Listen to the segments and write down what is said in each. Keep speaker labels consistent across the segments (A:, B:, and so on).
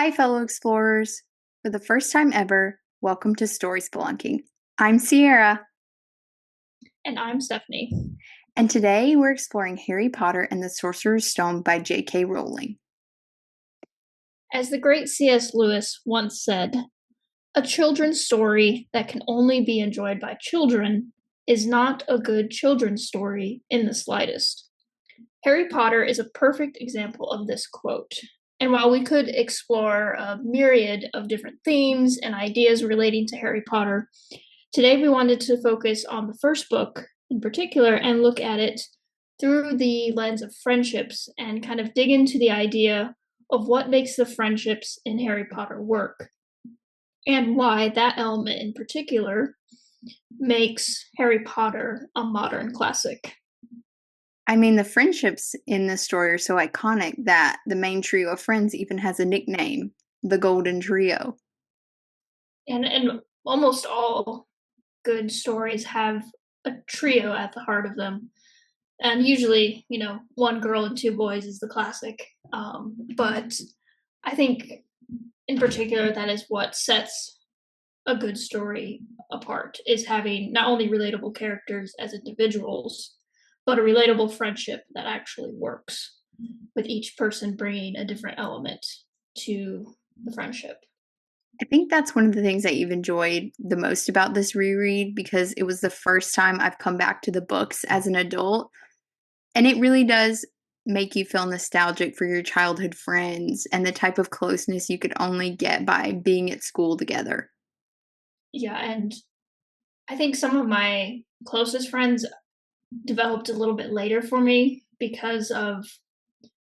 A: Hi, fellow explorers. For the first time ever, welcome to Story Spelunking. I'm Sierra,
B: And I'm Stephanie.
A: and today we're exploring Harry Potter and the Sorcerer's Stone by J.K. Rowling.
B: As the great C.S. Lewis once said, a children's story that can only be enjoyed by children is not a good children's story in the slightest. Harry Potter is a perfect example of this quote. And while we could explore a myriad of different themes and ideas relating to Harry Potter, today we wanted to focus on the first book in particular and look at it through the lens of friendships and kind of dig into the idea of what makes the friendships in Harry Potter work and why that element in particular makes Harry Potter a modern classic.
A: I mean, the friendships in this story are so iconic that the main trio of friends even has a nickname, the Golden Trio.
B: And almost all good stories have a trio at the heart of them. And usually, one girl and two boys is the classic. But I think in particular, that is what sets a good story apart, is having not only relatable characters as individuals, but a relatable friendship that actually works, with each person bringing a different element to the friendship.
A: I think that's one of the things that you've enjoyed the most about this reread because it was the first time I've come back to the books as an adult. And it really does make you feel nostalgic for your childhood friends and the type of closeness you could only get by being at school together.
B: Yeah, and I think some of my closest friends developed a little bit later for me because of,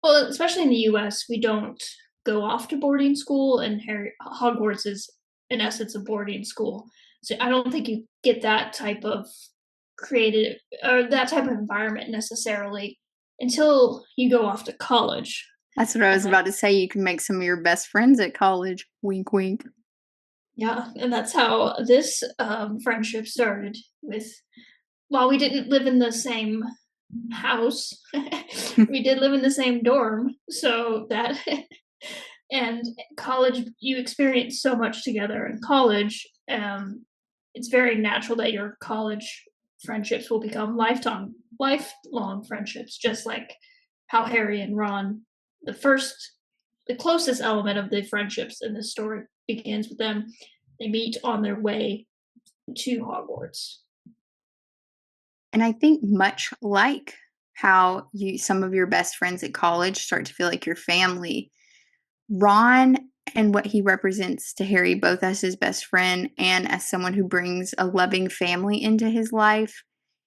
B: well, especially in the US, we don't go off to boarding school, and Hogwarts is in essence a boarding school. So I don't think you get that type of creative or that type of environment necessarily until you go off to college.
A: That's what I
B: And
A: was about to say. You can make some of your best friends at college. Wink, wink.
B: yeah, and that's how this friendship started. With While we didn't live in the same house, we did live in the same dorm, so that and college, you experience so much together in college. It's very natural that your college friendships will become lifelong friendships, just like how Harry and Ron, the closest element of the friendships in this story begins with them. They meet on their way to Hogwarts.
A: And I think much like how you some of your best friends at college start to feel like your family, Ron and what he represents to Harry, both as his best friend and as someone who brings a loving family into his life,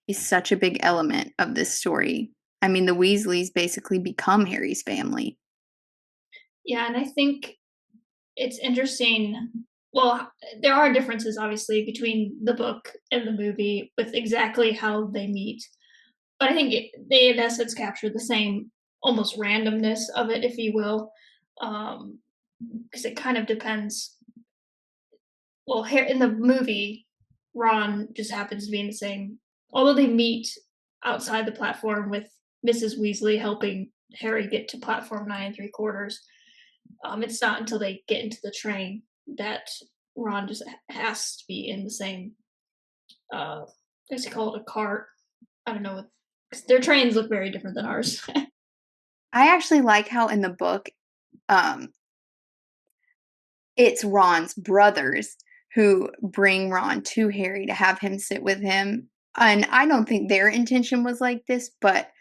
A: is such a big element of this story. I mean, the Weasleys basically become Harry's family.
B: Yeah, and I think it's interesting. Well, there are differences obviously between the book and the movie with exactly how they meet, but I think they in essence capture the same almost randomness of it, if you will, because it kind of depends. Well, here in the movie, Ron just happens to be in the same. Although they meet outside the platform with Mrs. Weasley helping Harry get to platform 9 3/4. It's not until they get into the train that Ron just has to be in the same. I guess you call it a cart. I don't know. Their trains look very different than ours.
A: I actually like how in the book, um, it's Ron's brothers who bring Ron to Harry to have him sit with him. And I don't think their intention was like this, but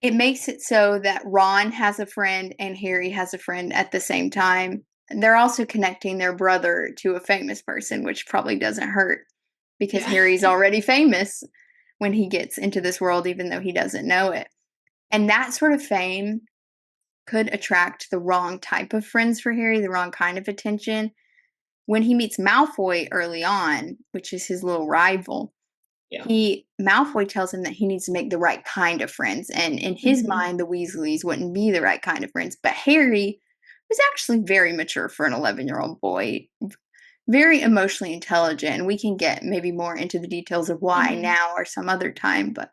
A: it makes it so that Ron has a friend and Harry has a friend at the same time. They're also connecting their brother to a famous person, which probably doesn't hurt because
B: Yeah.
A: Harry's already famous when he gets into this world, even though he doesn't know it. And that sort of fame could attract the wrong type of friends for Harry, the wrong kind of attention. When he meets Malfoy early on, which is his little rival,
B: Yeah.
A: he Malfoy tells him that he needs to make the right kind of friends, and in his
B: Mm-hmm.
A: mind, the Weasleys wouldn't be the right kind of friends. But Harry was actually very mature for an 11-year-old boy, very emotionally intelligent, and we can get maybe more into the details of why
B: Mm-hmm.
A: now or some other time. But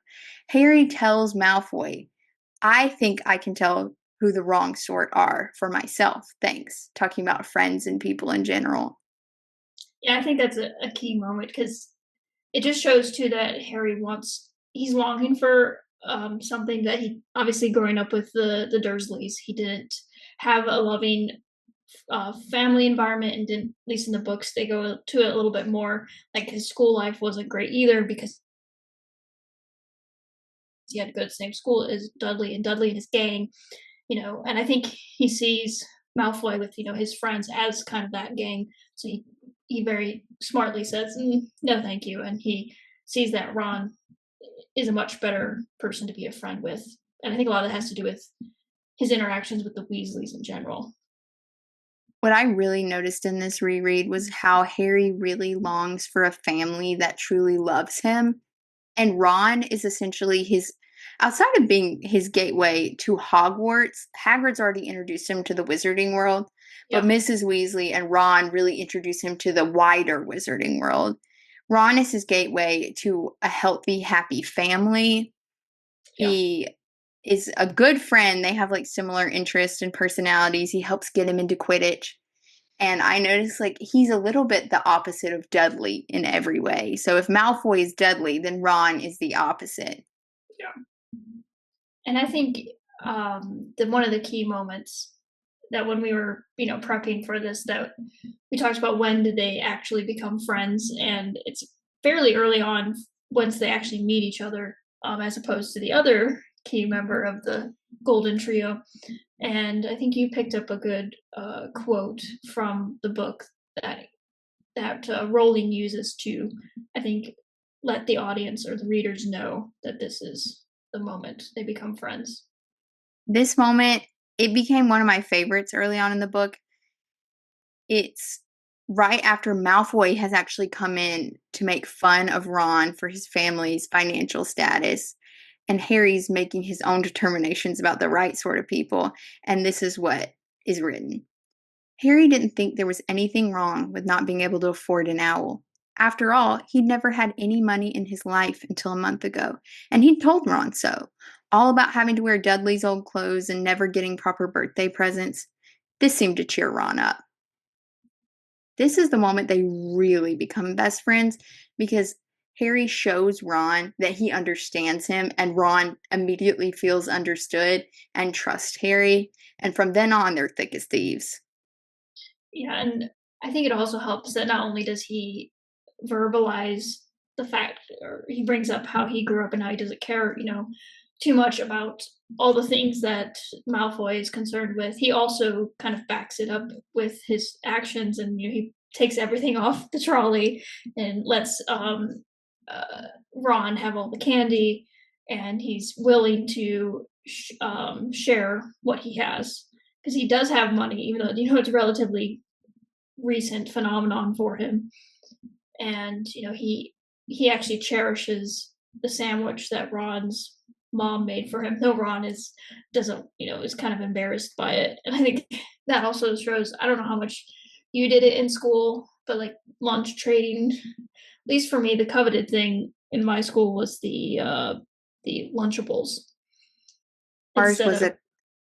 A: Harry tells Malfoy, "I think I can tell who the wrong sort are for myself. Thanks. Talking about friends and people in general.
B: Yeah, I think that's a key moment because it just shows too that Harry wants he's longing for something that he obviously growing up with the Dursleys, he didn't have a loving family environment and didn't, at least in the books, they go to it a little bit more. Like his school life wasn't great either because he had to go to the same school as Dudley and his gang, and I think he sees Malfoy with, his friends as kind of that gang. So he very smartly says, no, thank you. And he sees that Ron is a much better person to be a friend with. And I think a lot of that has to do with his interactions with the Weasleys in general.
A: What I really noticed in this reread was how Harry really longs for a family that truly loves him. And Ron is essentially his, outside of being his gateway to Hogwarts, Hagrid's already introduced him to the wizarding world, but
B: Yep.
A: Mrs. Weasley and Ron really introduced him to the wider wizarding world. Ron is his gateway to a healthy, happy family.
B: Yeah.
A: He is a good friend. They have like similar interests and personalities. He helps get him into Quidditch. And I noticed like he's a little bit the opposite of Dudley in every way. So if Malfoy is Dudley, then Ron is the opposite.
B: Yeah. And I think the one of the key moments that when we were, prepping for this, that we talked about when did they actually become friends, and it's fairly early on once they actually meet each other, as opposed to the other key member of the Golden Trio. And I think you picked up a good quote from the book that Rowling uses to, I think, let the audience or the readers know that this is the moment they become friends.
A: This moment, it became one of my favorites early on in the book. It's right after Malfoy has actually come in to make fun of Ron for his family's financial status. And Harry's making his own determinations about the right sort of people. And this is what is written. Harry didn't think there was anything wrong with not being able to afford an owl. After all, he'd never had any money in his life until a month ago, and he'd told Ron so. All about having to wear Dudley's old clothes and never getting proper birthday presents. This seemed to cheer Ron up. This is the moment they really become best friends because Harry shows Ron that he understands him, and Ron immediately feels understood and trusts Harry. And from then on, they're thick as thieves.
B: Yeah, and I think it also helps that not only does he verbalize the fact, or he brings up how he grew up and how he doesn't care, too much about all the things that Malfoy is concerned with. He also kind of backs it up with his actions, and he takes everything off the trolley and lets Ron have all the candy, and he's willing to share what he has because he does have money, even though it's relatively recent phenomenon for him. And he actually cherishes the sandwich that Ron's mom made for him. Though Ron doesn't is kind of embarrassed by it, and I think that also shows. I don't know how much you did it in school, but like lunch trading, at least for me, the coveted thing in my school was the Lunchables
A: Ours
B: instead
A: was
B: of.
A: a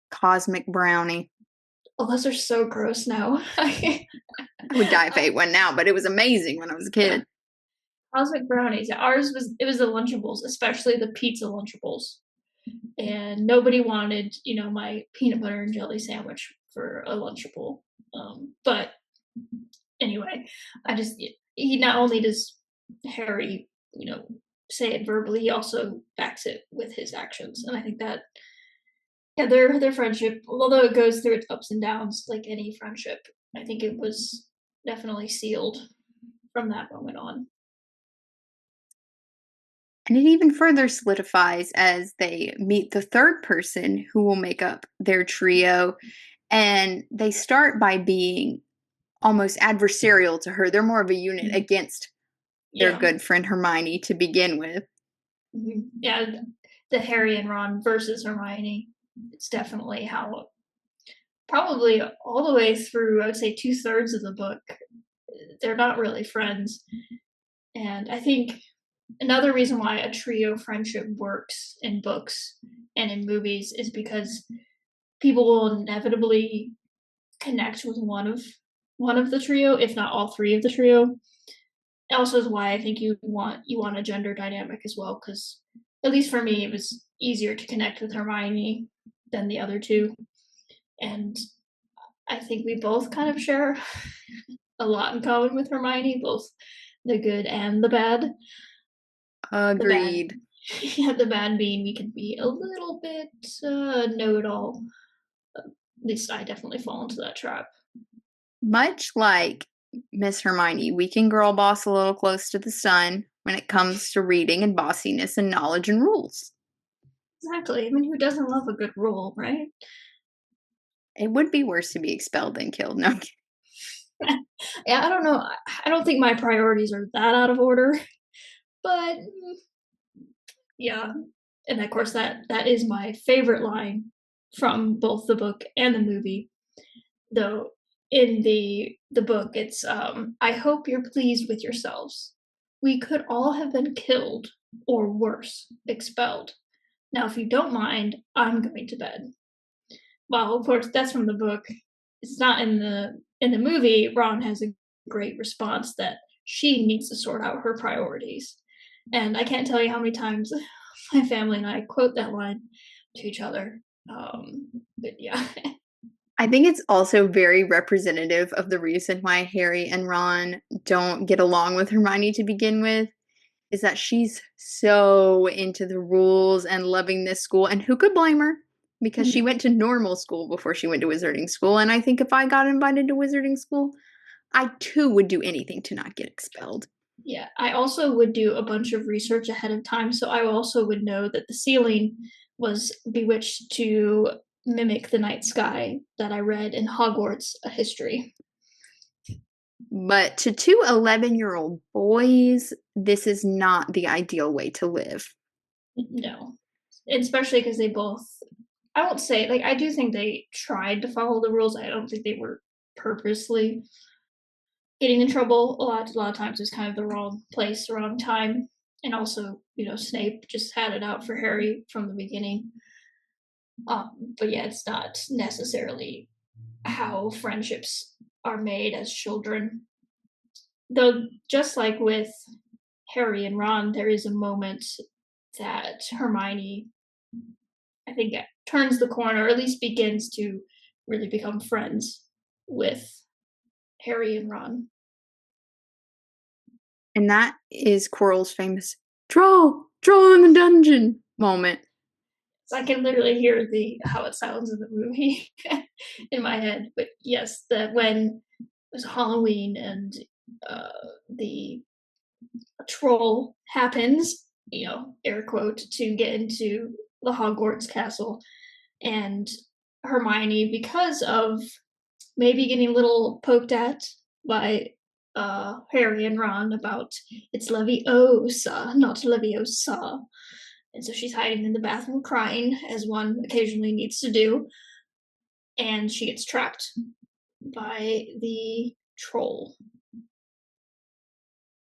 A: cosmic brownie.
B: Oh, those are so gross now.
A: I would die if I ate one now, but it was amazing when I was a kid.
B: Cosmic brownies. Ours was the Lunchables, especially the pizza Lunchables. And nobody wanted, my peanut butter and jelly sandwich for a Lunchable. But anyway, I just he not only does Harry, say it verbally, he also backs it with his actions, and I think that yeah, their friendship, although it goes through its ups and downs like any friendship, I think it was definitely sealed from that moment on.
A: And it even further solidifies as they meet the third person who will make up their trio. And they start by being almost adversarial to her. They're more of a unit
B: Mhm.
A: against their
B: Yeah.
A: good friend Hermione to begin with.
B: Yeah, the Harry and Ron versus Hermione. It's definitely how probably all the way through, I would say 2/3 of the book, they're not really friends. And I think another reason why a trio friendship works in books and in movies is because people will inevitably connect with one of the trio, if not all three of the trio. It also is why I think you want a gender dynamic as well, because at least for me, it was easier to connect with Hermione than the other two, and I think we both kind of share a lot in common with Hermione, both the good and the bad. The bad,
A: Agreed.
B: yeah, the bad being we can be a little bit know-it-all. At least I definitely fall into that trap.
A: Much like Miss Hermione, we can girl boss a little close to the sun when it comes to reading and bossiness and knowledge and rules.
B: Exactly. I mean, who doesn't love a good rule, right?
A: It would be worse to be expelled than killed. No,
B: Yeah, I don't know. I don't think my priorities are that out of order, but yeah. And of course, that is my favorite line from both the book and the movie. Though in the book, it's I hope you're pleased with yourselves. We could all have been killed, or worse, expelled. Now, if you don't mind, I'm going to bed. Well, of course, that's from the book. It's not in the movie. Ron has a great response that she needs to sort out her priorities, and I can't tell you how many times my family and I quote that line to each other. But yeah,
A: I think it's also very representative of the reason why Harry and Ron don't get along with Hermione to begin with, is that she's so into the rules and loving this school. And who could blame her? Because she went to normal school before she went to wizarding school. And I think if I got invited to wizarding school, I too would do anything to not get expelled.
B: yeah. I also would do a bunch of research ahead of time, so I also would know that the ceiling was bewitched to mimic the night sky that I read in Hogwarts history.
A: But to two 11-year-old boys, this is not the ideal way to live.
B: No, especially because they both. I won't say like I do think they tried to follow the rules. I don't think they were purposely getting in trouble. A lot of times it was kind of the wrong place, the wrong time, and also Snape just had it out for Harry from the beginning. But yeah, it's not necessarily how friendships are made as children. Though, just like with Harry and Ron, there is a moment that Hermione, I think, turns the corner, or at least begins to really become friends with Harry and Ron.
A: And that is Quirrell's famous troll in the dungeon moment.
B: So I can literally hear the how it sounds in the movie in my head. But yes, that when it was Halloween and uh, the troll happens, air quote, to get into the Hogwarts castle, and Hermione, because of maybe getting a little poked at by Harry and Ron about it's Leviosa, not Leviosa. And so she's hiding in the bathroom crying, as one occasionally needs to do, and she gets trapped by the troll.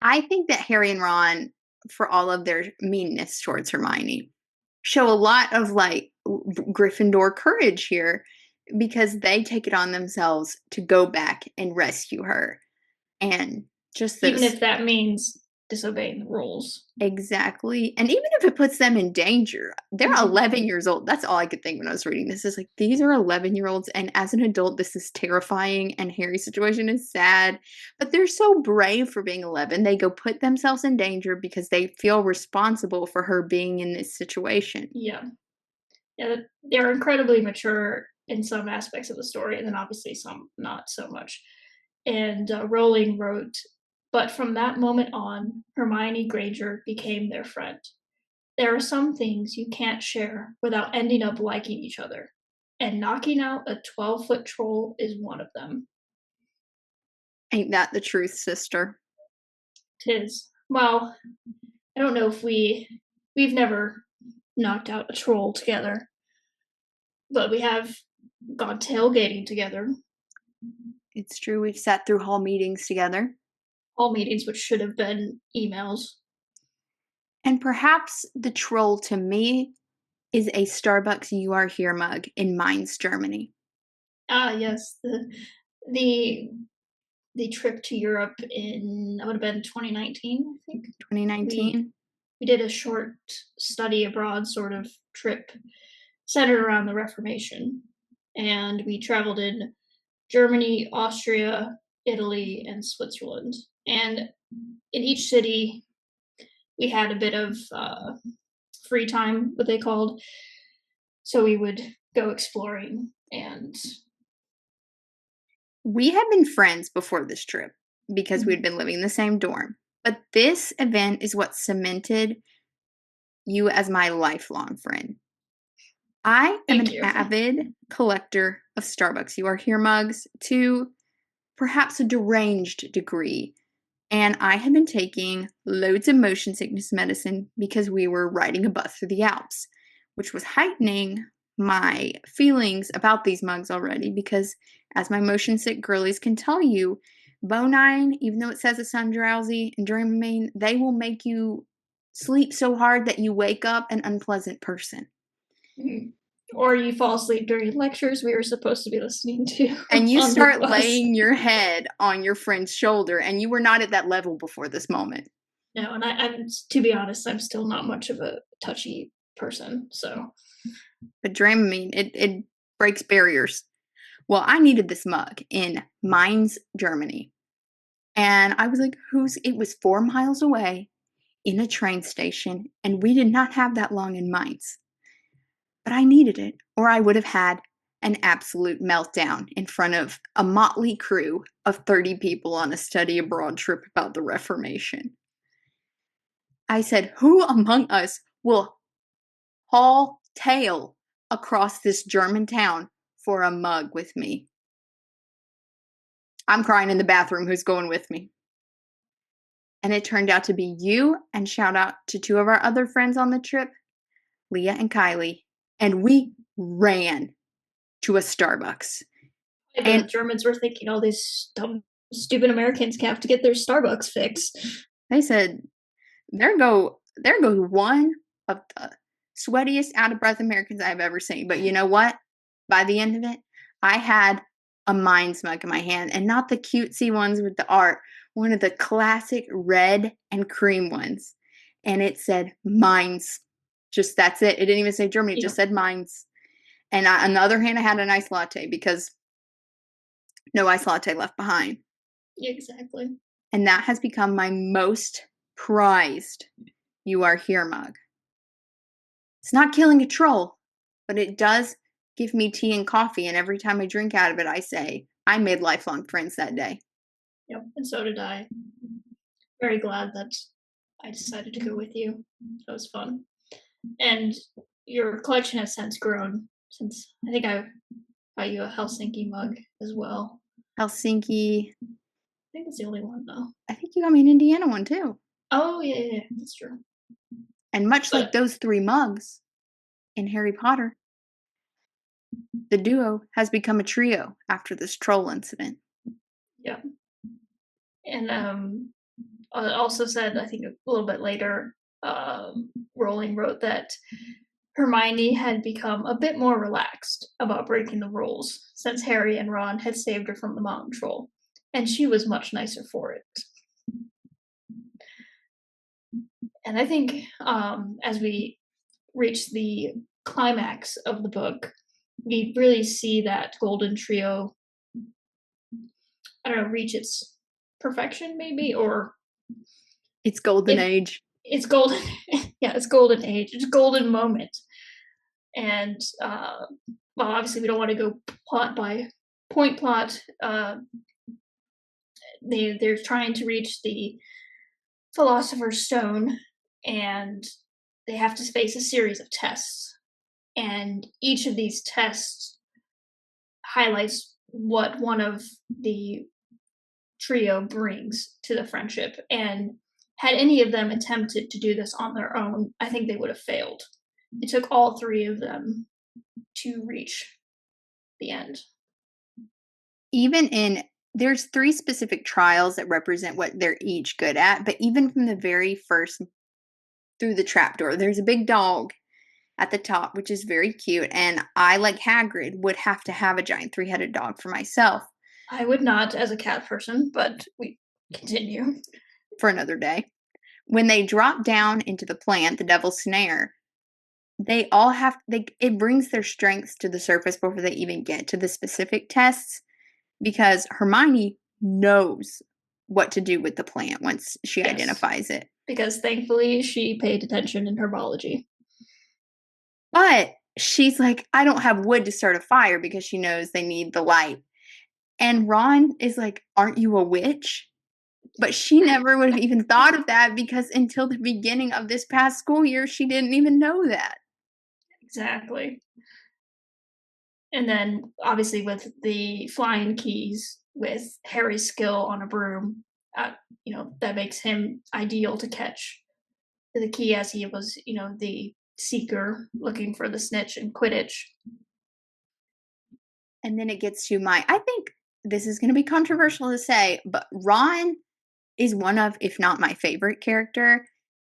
A: I think that Harry and Ron, for all of their meanness towards Hermione, show a lot of like Gryffindor courage here because they take it on themselves to go back and rescue her. And just
B: Even
A: this
B: if that means disobeying the rules.
A: exactly. And even if it puts them in danger, they're
B: Mm-hmm.
A: 11 years old. That's all I could think when I was reading this is like, these are 11-year-olds. And as an adult, this is terrifying. And Harry's situation is sad. But they're so brave for being 11. They go put themselves in danger because they feel responsible for her being in this situation.
B: Yeah. Yeah, they're incredibly mature in some aspects of the story, and then obviously some not so much. And Rowling wrote, but from that moment on, Hermione Granger became their friend. There are some things you can't share without ending up liking each other, and knocking out a 12-foot troll is one of them.
A: Ain't that the truth, sister?
B: Tis. Well, I don't know if we've never knocked out a troll together, but we have gone tailgating together.
A: It's true. We've sat through hall meetings together.
B: All meetings, which should have been emails.
A: And perhaps the troll to me is a Starbucks You Are Here mug in Mainz, Germany.
B: Ah, yes, the the trip to Europe in that would have been 2019, I think. We
A: 2019.
B: we did a short study abroad sort of trip centered around the Reformation, and we traveled in Germany, Austria, Italy, and Switzerland. And in each city, we had a bit of free time, what they called. So we would go exploring and
A: We had been friends before this trip because we'd
B: Mhm.
A: been living in the same dorm. But this event is what cemented you as my lifelong friend. I am
B: Thank
A: an
B: you.
A: avid collector of Starbucks You Are Here mugs to perhaps a deranged degree. And I had been taking loads of motion sickness medicine because we were riding a bus through the Alps, which was heightening my feelings about these mugs already because, as my motion sick girlies can tell you, Bonine, even though it says it's sun-drowsy, and Dramamine, they will make you sleep so hard that you wake up an unpleasant person.
B: Mhm. Or you fall asleep during lectures we were supposed to be listening to
A: And you
B: on the
A: start
B: bus.
A: laying your head on your friend's shoulder, and you were not at that level before this moment.
B: No, and I'm to be honest, I'm still not much of a touchy person. So
A: But Dramamine, it breaks barriers. Well, I needed this mug in Mainz, Germany. And I was like, who's it was 4 miles away in a train station, and we did not have that long in Mainz. But I needed it, or I would have had an absolute meltdown in front of a motley crew of 30 people on a study abroad trip about the Reformation. I said, who among us will haul tail across this German town for a mug with me? I'm crying in the bathroom. Who's going with me? And it turned out to be you. And shout out to two of our other friends on the trip, Leah and Kylie. And we ran to a Starbucks.
B: the
A: And
B: Germans were thinking all these dumb, stupid Americans have to get their Starbucks fix.
A: they said, there goes one of the sweatiest, out of breath Americans I've ever seen. But you know what? By the end of it, I had a Minds mug in my hand, and not the cutesy ones with the art, one of the classic red and cream ones. And it said Minds. Just that's it. It didn't even say Germany, it
B: Yeah,
A: just said Minds. And on the other hand, I had an iced latte because no iced latte left behind.
B: exactly.
A: And that has become my most prized You Are Here mug. It's not killing a troll, but it does give me tea and coffee. And every time I drink out of it, I say, I made lifelong friends that day.
B: Yep, and so did I. Very glad that I decided to go with you. That was fun. And your collection has since grown since I think I got you a Helsinki mug as well.
A: Helsinki.
B: I think that's the only one though.
A: I think you got me an Indiana one too.
B: Oh yeah, that's true.
A: And much like
B: But
A: those three mugs in Harry Potter, the duo has become a trio after this troll incident.
B: yeah, and also said I think a little bit later, Rowling wrote that Hermione had become a bit more relaxed about breaking the rules since Harry and Ron had saved her from the mountain troll, and she was much nicer for it. And I think as we reach the climax of the book, we really see that golden trio, I don't know, reach its perfection maybe, or
A: It's golden
B: if
A: age.
B: it's golden, yeah, it's golden age, it's golden moment. And well, obviously we don't want to go plot by point plot. They're trying to reach the Philosopher's Stone, and they have to face a series of tests. And each of these tests highlights what one of the trio brings to the friendship. And had any of them attempted to do this on their own, I think they would have failed. It took all three of them to reach the end.
A: Even in there's three specific trials that represent what they're each good at, but even from the very first through the trapdoor, there's a big dog at the top, which is very cute. And I, like Hagrid, would have to have a giant three-headed dog for myself
B: I would not as a cat person, but we continue.
A: for another day. When they drop down into the plant, the devil's snare, they all have it brings their strengths to the surface before they even get to the specific tests because Hermione knows what to do with the plant once she
B: Yes,
A: identifies it.
B: because thankfully she paid attention in herbology.
A: But she's like, I don't have wood to start a fire because she knows they need the light. And Ron is like, aren't you a witch? But she never would have even thought of that because until the beginning of this past school year, she didn't even know that.
B: Exactly. And then obviously with the flying keys, with Harry's skill on a broom, that makes him ideal to catch the key as he was, the seeker looking for the snitch in Quidditch.
A: And then it gets to I think this is going to be controversial to say, but Ron is one of, if not my favorite character.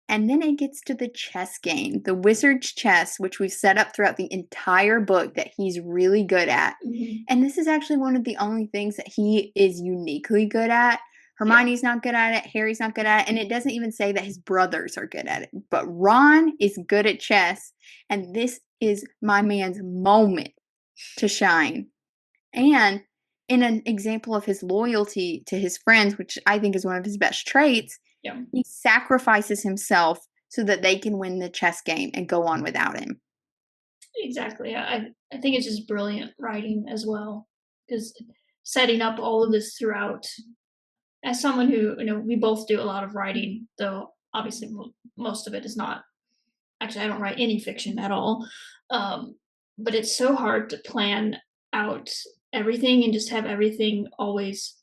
A: And then it gets to the chess game, the wizard's chess, which we've set up throughout the entire book that he's really good at.
B: Mm-hmm.
A: And this is actually one of the only things that he is uniquely good at.
B: Yeah,
A: Hermione's not good at it, Harry's not good at it, and it doesn't even say that his brothers are good at it. But Ron is good at chess, and this is my man's moment to shine. And in an example of his loyalty to his friends, which I think is one of his best traits,
B: yeah,
A: he sacrifices himself so that they can win the chess game and go on without him.
B: exactly. I think it's just brilliant writing as well, because setting up all of this throughout. As someone who, we both do a lot of writing, though obviously most of it is not. Actually, I don't write any fiction at all. Um, but it's so hard to plan out everything and just have everything always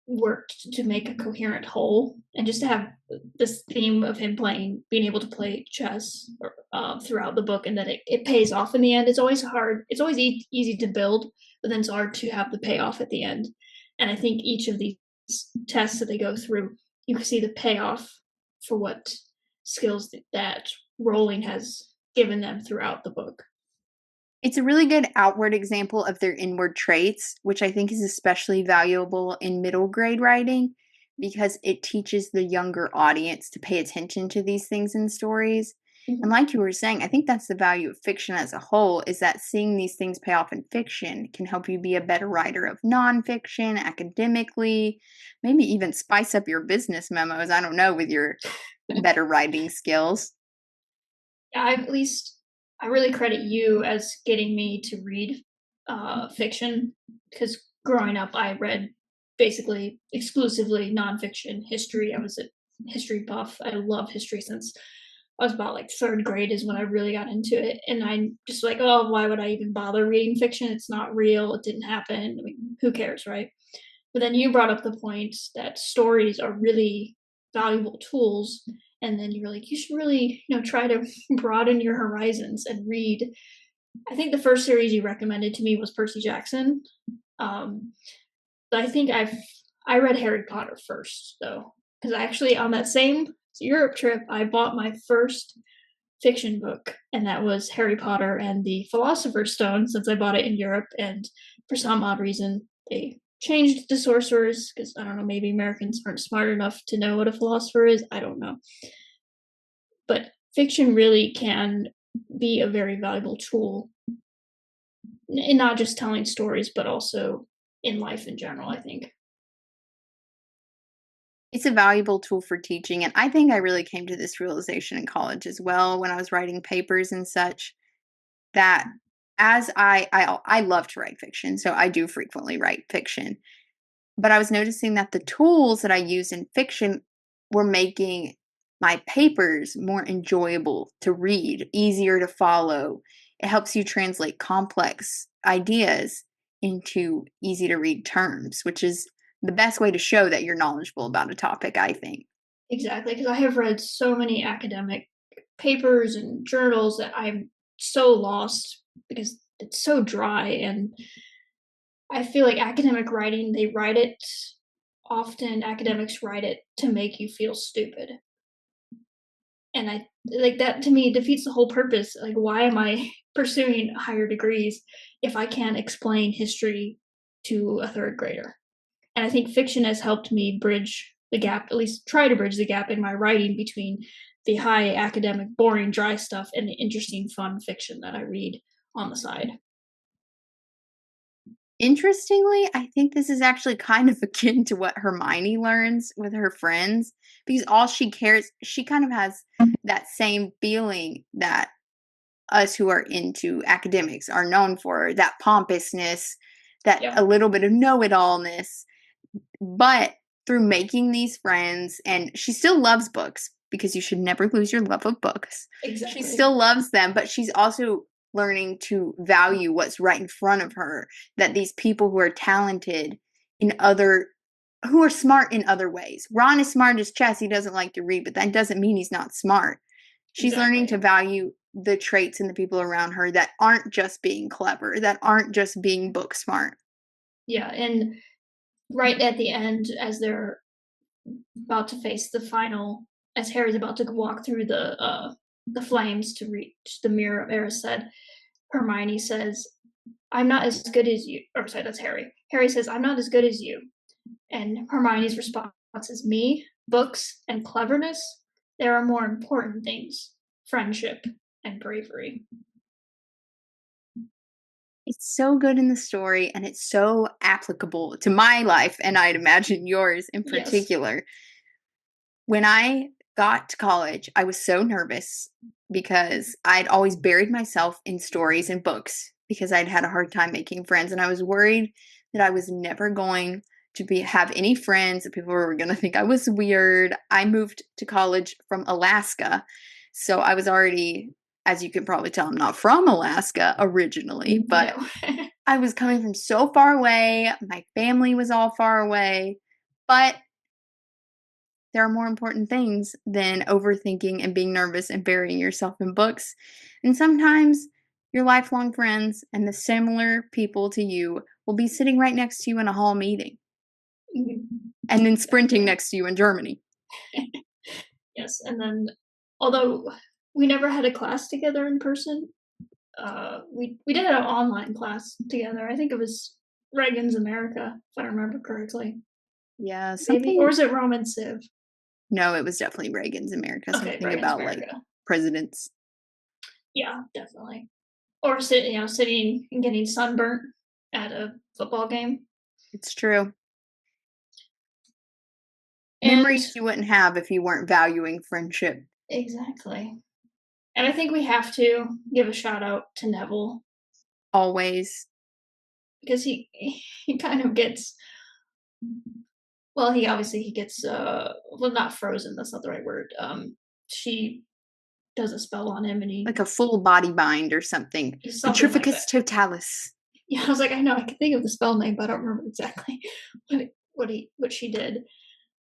B: worked to make a coherent whole, and just to have this theme of him being able to play chess throughout the book, and that it pays off in the end. It's always hard. It's always easy to build, but then it's hard to have the payoff at the end. And I think each of these tests that they go through, you can see the payoff for what skills that Rowling has given them throughout the book.
A: It's a really good outward example of their inward traits, which I think is especially valuable in middle grade writing because it teaches the younger audience to pay attention to these things in stories. And
B: Mhm.
A: like you were saying, I think that's the value of fiction as a whole is that seeing these things pay off in fiction can help you be a better writer of nonfiction, academically, maybe even spice up your business memos, I don't know, with your better writing skills.
B: Yeah, I really credit you as getting me to read fiction, because growing up I read basically exclusively nonfiction history. I was a history buff. I love history since I was about like third grade is when I really got into it, and I'm just like, oh, why would I even bother reading fiction? It's not real. It didn't happen. I mean, who cares, right? But then you brought up the point that stories are really valuable tools, and then you're like, you should really, try to broaden your horizons and read. I think the first series you recommended to me was Percy Jackson. Um, but I think I read Harry Potter first though, because actually on that same Europe trip, I bought my first fiction book, and that was Harry Potter and the Philosopher's Stone, since I bought it in Europe, and for some odd reason they changed the sorcerers, because I don't know, maybe Americans aren't smart enough to know what a philosopher is. I don't know. But fiction really can be a very valuable tool in not just telling stories, but also in life in general, I think.
A: It's a valuable tool for teaching, and I think I really came to this realization in college as well when I was writing papers and such, that as I love to write fiction, so I do frequently write fiction, but I was noticing that the tools that I use in fiction were making my papers more enjoyable to read, easier to follow. It helps you translate complex ideas into easy to read terms, which is the best way to show that you're knowledgeable about a topic, I think.
B: Exactly, because I have read so many academic papers and journals that I'm so lost because it's so dry, and I feel like academic writing, they write it often academics write it to make you feel stupid. And I like that to me defeats the whole purpose. Like, why am I pursuing higher degrees if I can't explain history to a third grader? And I think fiction has helped me bridge the gap, at least try to bridge the gap in my writing between the high academic, boring, dry stuff and the interesting, fun fiction that I read on the side.
A: Interestingly, I think this is actually kind of akin to what Hermione learns with her friends because all she cares, she kind of has that same feeling that us who are into academics are known for, that pompousness, that
B: Yeah,
A: a little bit of know-it-allness. But through making these friends, and she still loves books because you should never lose your love of books. She
B: exactly.
A: still loves them, but she's also learning to value what's right in front of her. That these people who are talented in other, who are smart in other ways. Ron is smart as chess. He doesn't like to read, but that doesn't mean he's not smart. She's learning
B: Exactly.
A: to value the traits in the people around her that aren't just being clever, that aren't just being book smart.
B: Yeah, and right at the end, as they're about to face the final, as Harry's about to walk through the flames to reach the mirror of Erised, Hermione says, "I'm not as good as you." Or sorry, that's Harry. Harry says, "I'm not as good as you." And Hermione's response is, "Me, books, and cleverness? There are more important things: friendship and bravery."
A: It's so good in the story and it's so applicable to my life and I'd imagine yours in
B: Yes.
A: particular. When I got to college, I was so nervous because I'd always buried myself in stories and books because I'd had a hard time making friends and I was worried that I was never going to be have any friends, that people were going to think I was weird. I moved to college from Alaska. So I was already, as you can probably tell, I'm not from Alaska originally, but
B: No.
A: I was coming from so far away. My family was all far away. But there are more important things than overthinking and being nervous and burying yourself in books. And sometimes your lifelong friends and the similar people to you will be sitting right next to you in a hall meeting and then sprinting
B: Exactly.
A: next to you in Germany.
B: Yes, and then although we never had a class together in person, we did have an online class together. I think it was Reagan's America, if I remember correctly.
A: Yeah,
B: Maybe, or
A: something.
B: is it Roman Civ?
A: No, it was definitely Reagan's America.
B: Okay,
A: Something
B: Reagan's
A: about like
B: America.
A: presidents.
B: Yeah, definitely. Or sitting and getting sunburnt at a football game.
A: It's true.
B: And
A: Memories you wouldn't have if you weren't valuing friendship
B: exactly. And I think we have to give a shout out to Neville
A: always.
B: because he kind of gets, well, he gets well, not frozen, that's not the right word. She does a spell on him and
A: Like a full body bind or something.
B: he's something like that.
A: Petrificus totalis.
B: Yeah, I was like, I know I can think of the spell name, but I don't remember exactly what she did.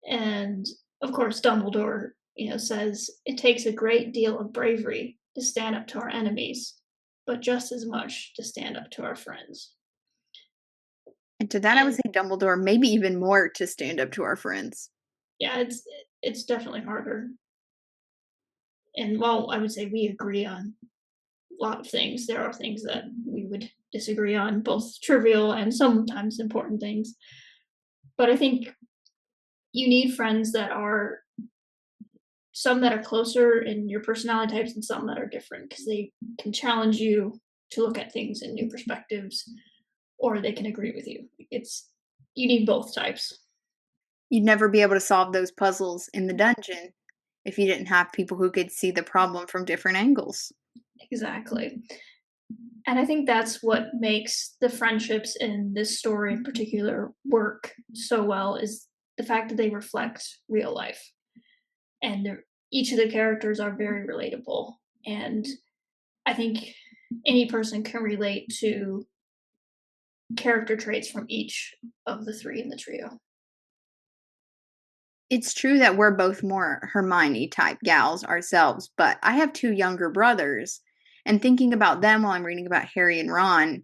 B: And of course, Dumbledore, says it takes a great deal of bravery to stand up to our enemies, but just as much to stand up to our friends.
A: And to that, I would
B: And
A: say Dumbledore, maybe even more to stand up to our friends.
B: yeah, it's definitely harder. And while I would say we agree on a lot of things, there are things that we would disagree on, both trivial and sometimes important things. But I think you need friends that are some that are closer in your personality types and some that are different because they can challenge you to look at things in new perspectives or they can agree with you. It's you need both types.
A: You'd never be able to solve those puzzles in the dungeon if you didn't have people who could see the problem from different angles.
B: Exactly. And I think that's what makes the friendships in this story in particular work so well is the fact that they reflect real life. And each of the characters are very relatable. And I think any person can relate to character traits from each of the three in the trio.
A: It's true that we're both more Hermione type gals ourselves, but I have two younger brothers, and thinking about them while I'm reading about Harry and Ron,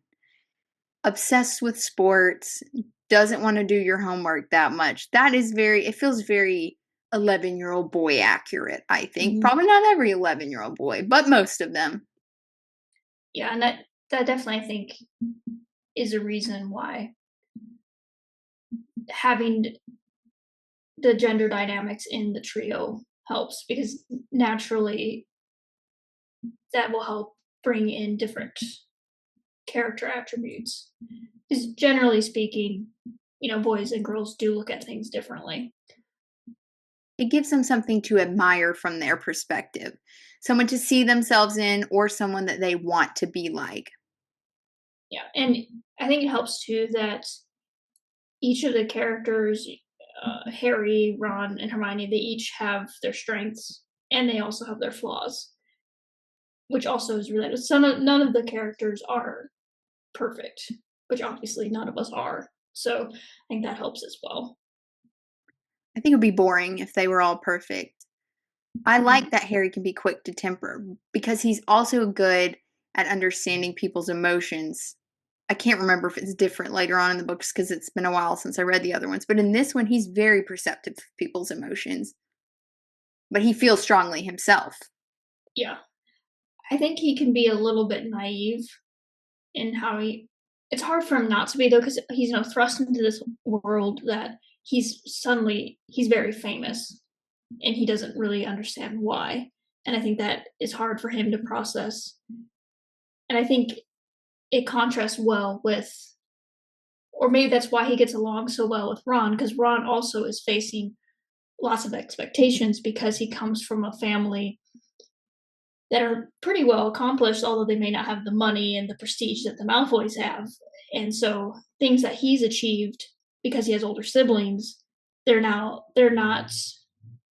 A: obsessed with sports, doesn't want to do your homework that much. That is very, it feels very 11-year-old boy accurate, I think.
B: Mhm.
A: Probably not every 11-year-old boy, but most of them.
B: Yeah, and that definitely I think is a reason why having the gender dynamics in the trio helps because naturally that will help bring in different character attributes. Because generally speaking, boys and girls do look at things differently.
A: It gives them something to admire from their perspective, someone to see themselves in, or someone that they want to be like.
B: Yeah, and I think it helps too that each of the characters, Harry, Ron, and Hermione, they each have their strengths and they also have their flaws, which also is related. None of the characters are perfect, which obviously none of us are. So I think that helps as well.
A: I think it would be boring if they were all perfect. I like
B: Mhm.
A: that Harry can be quick to temper because he's also good at understanding people's emotions. I can't remember if it's different later on in the books because it's been a while since I read the other ones, but in this one, he's very perceptive of people's emotions, but he feels strongly himself.
B: Yeah, I think he can be a little bit naive in how he. It's hard for him not to be though, because he's thrust into this world that he's very famous, and he doesn't really understand why. And I think that is hard for him to process. And I think it contrasts well with, or maybe that's why he gets along so well with Ron, because Ron also is facing lots of expectations because he comes from a family that are pretty well accomplished, although they may not have the money and the prestige that the Malfoys have. And so things that he's achieved because he has older siblings, they're not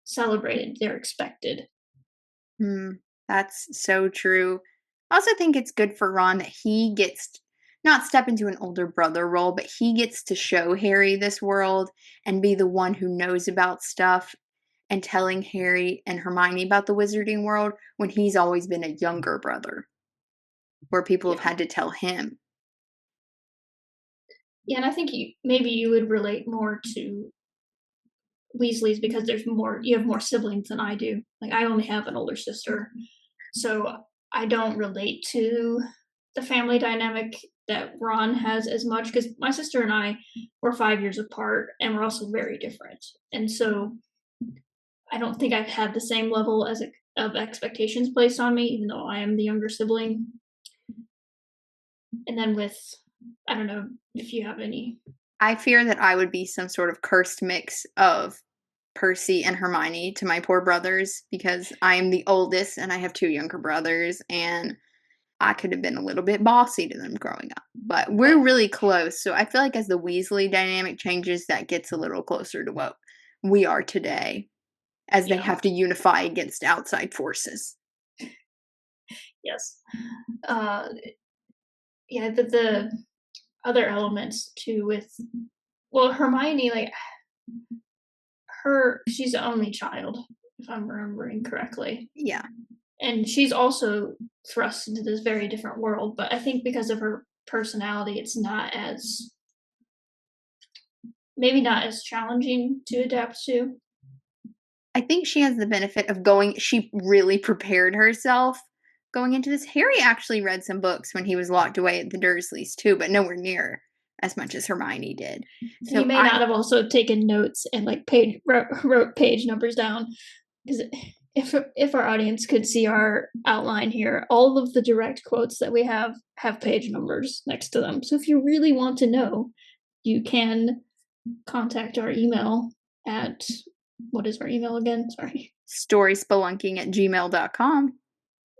B: celebrated, they're expected.
A: Hmm, that's so true. I also think it's good for Ron that he gets not step into an older brother role, but he gets to show Harry this world and be the one who knows about stuff and telling Harry and Hermione about the wizarding world when he's always been a younger brother, where people have
B: Yeah.
A: had to tell him.
B: Yeah, and I think maybe you would relate more to Weasleys because you have more siblings than I do. Like I only have an older sister. So I don't relate to the family dynamic that Ron has as much because my sister and I were 5 years apart and we're also very different. And so I don't think I've had the same level of expectations placed on me, even though I am the younger sibling. And then I don't know if you have any.
A: I fear that I would be some sort of cursed mix of Percy and Hermione to my poor brothers because I am the oldest and I have two younger brothers, and I could have been a little bit bossy to them growing up. But we're
B: Oh,
A: really close. So I feel like as the Weasley dynamic changes, that gets a little closer to what we are today as they
B: yeah,
A: have to unify against outside forces.
B: yes. Uh, yeah, the other elements too with, well, Hermione, like she's the only child, if I'm remembering correctly.
A: Yeah.
B: And she's also thrust into this very different world, but I think because of her personality, it's not as maybe not as challenging to adapt to.
A: I think she has the benefit of she really prepared herself going into this. Harry actually read some books when he was locked away at the Dursleys too, but nowhere near as much as Hermione did.
B: He
A: So
B: may not have also taken notes and like wrote page numbers down because if our audience could see our outline here, all of the direct quotes that we have page numbers next to them. So if you really want to know, you can contact our email at, what is our email again? Sorry.
A: storyspelunking@gmail.com.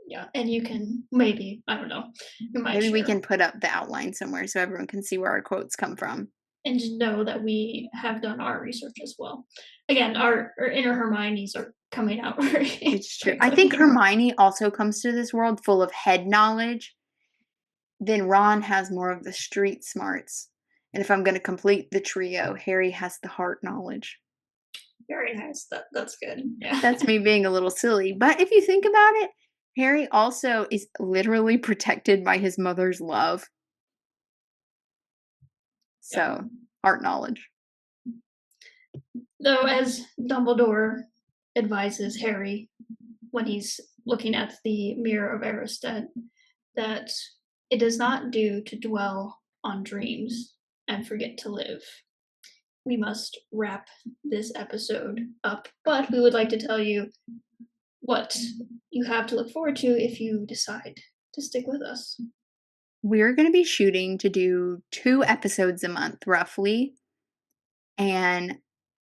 B: Yeah, and you can maybe, I don't know, you might
A: Maybe we
B: share
A: can put up the outline somewhere so everyone can see where our quotes come from.
B: and just know that we have done our research as well. Again, our inner Hermione's are coming out very
A: It's true. I
B: quickly
A: think
B: here.
A: Hermione also comes to this world full of head knowledge. Then Ron has more of the street smarts. And if I'm going to complete the trio, Harry has the heart knowledge.
B: Very nice. That's good. Yeah.
A: That's me being a little silly. But if you think about it, Harry also is literally protected by his mother's love.
B: Yeah.
A: So, heart knowledge.
B: Though, as Dumbledore advises Harry when he's looking at the Mirror of Erised, that it does not do to dwell on dreams and forget to live. We must wrap this episode up, but we would like to tell you what you have to look forward to if you decide to stick with us.
A: We're going to be shooting to do 2 episodes a month, roughly. And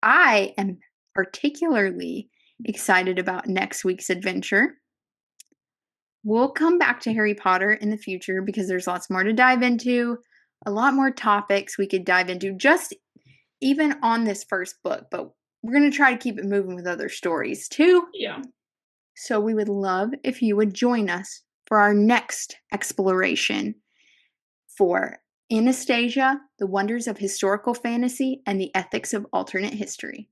A: I am particularly excited about next week's adventure. We'll come back to Harry Potter in the future because there's lots more to dive into, a lot more topics we could dive into just even on this first book, but we're going to try to keep it moving with other stories too.
B: Yeah.
A: So we would love if you would join us for our next exploration for Anastasia, the wonders of historical fantasy, and the ethics of alternate history.